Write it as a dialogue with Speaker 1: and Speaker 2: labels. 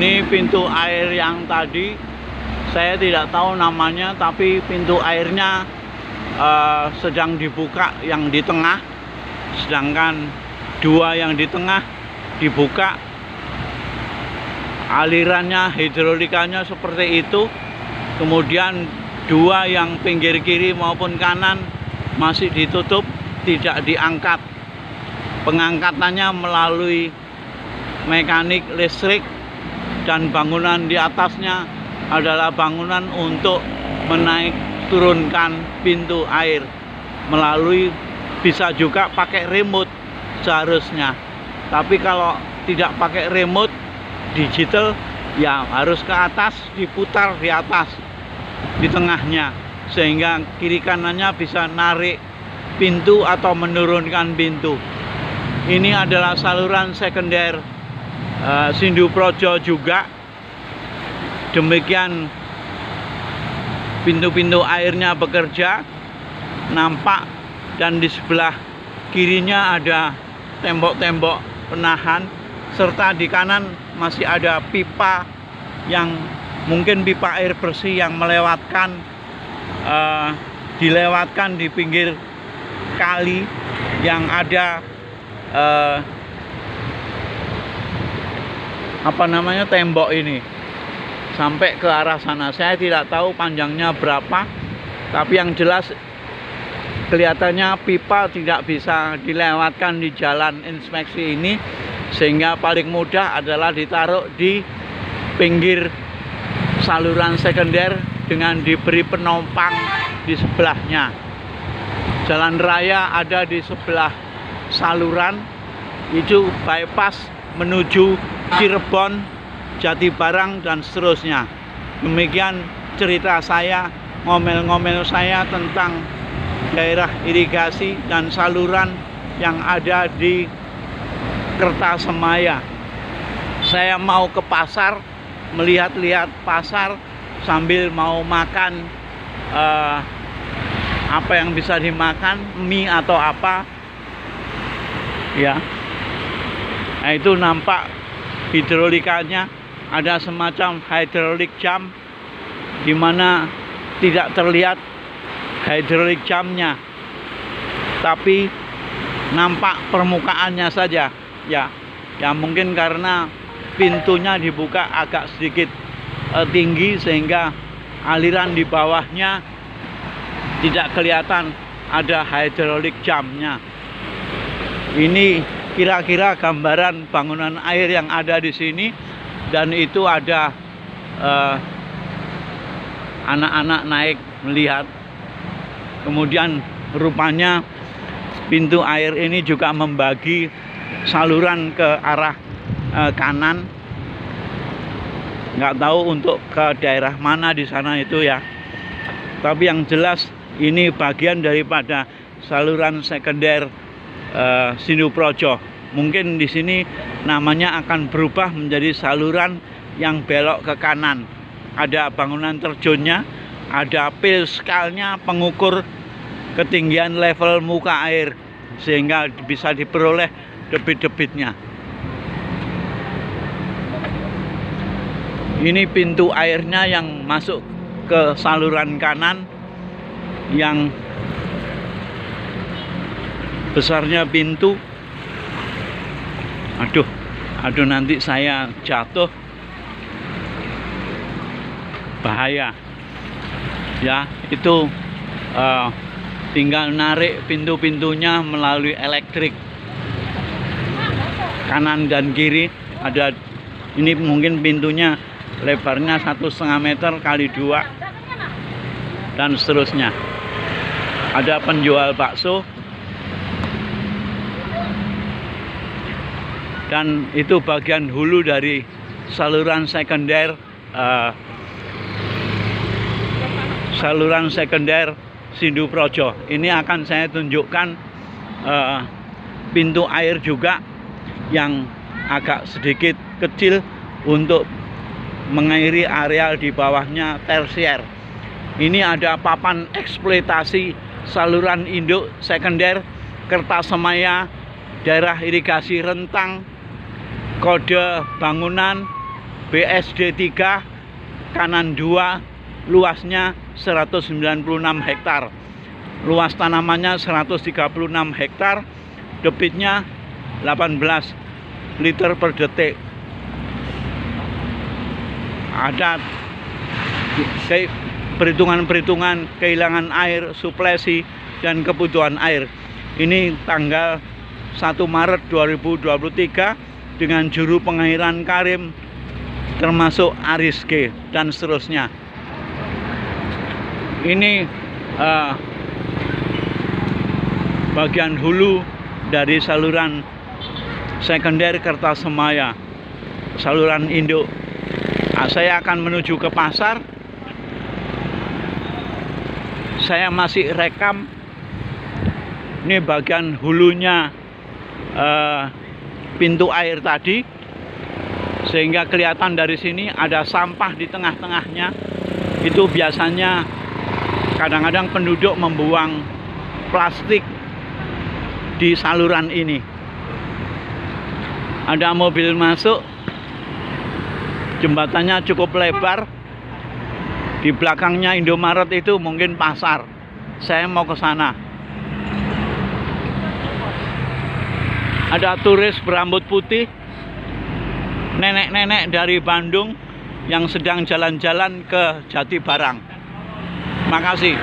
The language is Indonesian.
Speaker 1: Ini pintu air yang tadi saya tidak tahu namanya, tapi pintu airnya sedang dibuka yang di tengah, sedangkan dua yang di tengah dibuka. Alirannya, hidrolikanya seperti itu. Kemudian dua yang pinggir kiri maupun kanan masih ditutup, tidak diangkat. Pengangkatannya melalui mekanik listrik, dan bangunan di atasnya adalah bangunan untuk menaik turunkan pintu air melalui, bisa juga pakai remote seharusnya. Tapi kalau tidak pakai remote digital ya harus ke atas, diputar di atas di tengahnya, sehingga kiri kanannya bisa narik pintu atau menurunkan pintu. Ini adalah saluran sekunder Sinduprojo juga. Demikian pintu-pintu airnya bekerja, nampak, dan di sebelah kirinya ada tembok-tembok penahan, serta di kanan masih ada pipa yang mungkin pipa air bersih yang dilewatkan di pinggir kali yang ada tembok ini sampai ke arah sana. Saya tidak tahu panjangnya berapa, tapi yang jelas kelihatannya pipa tidak bisa dilewatkan di jalan inspeksi ini, sehingga paling mudah adalah ditaruh di pinggir saluran sekunder dengan diberi penumpang di sebelahnya. Jalan raya ada di sebelah saluran, itu bypass menuju Cirebon, Jatibarang, dan seterusnya. Demikian cerita saya, ngomel-ngomel saya tentang daerah irigasi dan saluran yang ada di Kertasemaya. Saya mau ke pasar, melihat-lihat pasar sambil mau makan apa yang bisa dimakan, mie atau apa ya. Nah, itu nampak hidrolikanya, ada semacam hydraulic jam di mana tidak terlihat hydraulic jamnya, tapi nampak permukaannya saja ya. Ya mungkin karena pintunya dibuka agak sedikit tinggi, sehingga aliran di bawahnya tidak kelihatan ada hydraulic jamnya. Ini kira-kira gambaran bangunan air yang ada di sini, dan itu ada anak-anak naik melihat. Kemudian rupanya pintu air ini juga membagi saluran ke arah kanan. Nggak tahu untuk ke daerah mana di sana itu ya. Tapi yang jelas ini bagian daripada saluran sekunder Sinduprojo. Mungkin di sini namanya akan berubah menjadi saluran yang belok ke kanan. Ada bangunan terjunnya, ada pilskalnya, pengukur ketinggian level muka air, sehingga bisa diperoleh debit-debitnya. Ini pintu airnya yang masuk ke saluran kanan, yang besarnya pintu. Aduh nanti saya jatuh, bahaya ya. Itu tinggal narik pintu-pintunya melalui elektrik, kanan dan kiri ada. Ini mungkin pintunya lebarnya 1,5 meter kali 2 dan seterusnya. Ada penjual bakso, dan itu bagian hulu dari saluran sekunder Sinduprojo. Ini akan saya tunjukkan pintu air juga yang agak sedikit kecil untuk mengairi areal di bawahnya tersier. Ini ada papan eksploitasi saluran induk sekunder Kertasemaya, daerah irigasi Rentang, kode bangunan BSD 3 kanan 2, luasnya 196 hektar. Luas tanamannya 136 hektar, debitnya 18 liter per detik. Ada perhitungan-perhitungan kehilangan air, suplesi, dan kebutuhan air. Ini tanggal 1 Maret 2023 dengan juru pengairan Karim termasuk Aris G dan seterusnya. Ini bagian hulu dari saluran sekunder Kertasemaya, saluran induk. Nah, saya akan menuju ke pasar. Saya masih rekam. Ini bagian hulunya pintu air tadi, sehingga kelihatan dari sini ada sampah di tengah-tengahnya. Itu biasanya kadang-kadang penduduk membuang plastik di saluran ini. Ada mobil masuk, jembatannya cukup lebar. Di belakangnya Indomaret itu mungkin pasar. Saya mau ke sana. Ada turis berambut putih, nenek-nenek dari Bandung yang sedang jalan-jalan ke Jatibarang. Makasih.